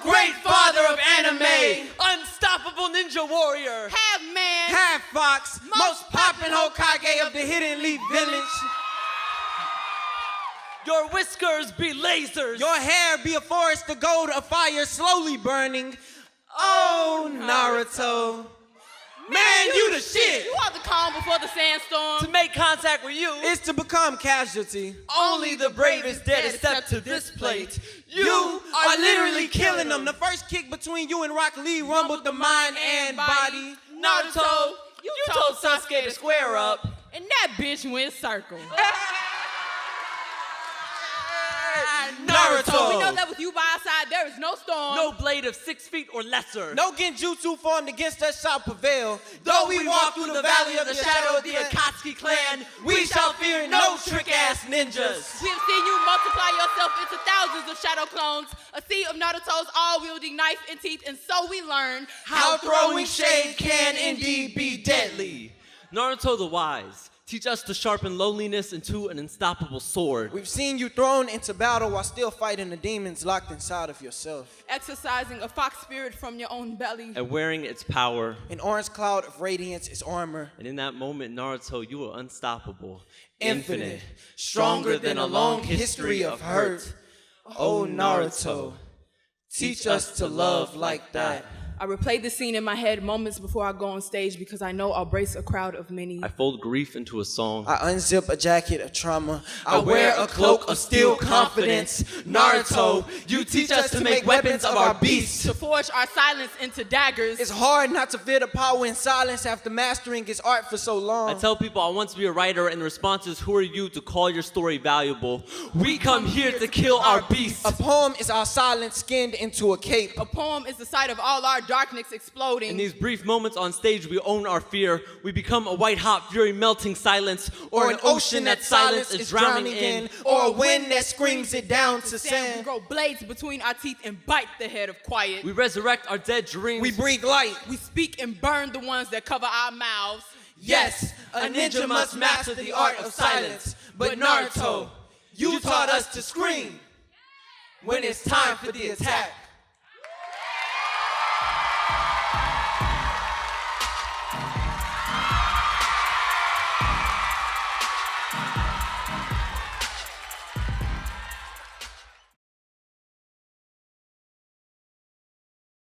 great father of anime, unstoppable ninja warrior, half man, half fox, most poppin' Hokage of the Hidden Leaf Village. your whiskers be lasers, Your hair be a forest of gold, a fire slowly burning. Oh, Naruto. Man, you the shit. you are the calm before the to sandstorm. make contact with you. It's to become casualty. Only the bravest dare to step to this plate. You are literally killing them. The first kick between you and Rock Lee rumbled the mind and body. Naruto, you told Sasuke to square up. And that bitch went circle. Naruto. We know that with you by our side, there is no storm. No blade of 6 feet or lesser. No genjutsu formed against us shall prevail. Though we walk through the valley of the shadow of the Akatsuki clan, we shall fear no trick-ass ninjas. We have seen you multiply yourself into thousands of shadow clones, a sea of Naruto's all-wielding knife and teeth, and so we learn How throwing shade can indeed be deadly. Naruto the Wise, teach us to sharpen loneliness into an unstoppable sword. We've seen you thrown into battle while still fighting the demons locked inside of yourself. exercising a fox spirit from your own belly. And wearing its power. An orange cloud of radiance is armor. And in that moment, Naruto, you were unstoppable. Infinite. Stronger than a long history of hurt. Oh, Naruto. Teach us to love like that. I replay the scene in my head moments before I go on stage because I know I'll brace a crowd of many. I fold grief into a song. I unzip a jacket of trauma. I wear a cloak of steel confidence. Naruto, you teach us to make weapons of our beasts. To forge our silence into daggers. It's hard not to feel the power in silence after mastering his art for so long. I tell people I want to be a writer, and the response is, who are you to call your story valuable? We come here to kill our beasts. A poem is our silence skinned into a cape. A poem is the sight of all our darkness exploding. In these brief moments on stage, we own our fear. We become a white-hot fury melting silence, Or an ocean that silence is drowning in, or a wind that screams it down to We sand. grow blades between our teeth and bite the head of quiet. We resurrect our dead dreams. We breathe light. We speak and burn the ones that cover our mouths. Yes, a ninja must master the art of silence. But Naruto, you taught us to scream when it's time for the attack.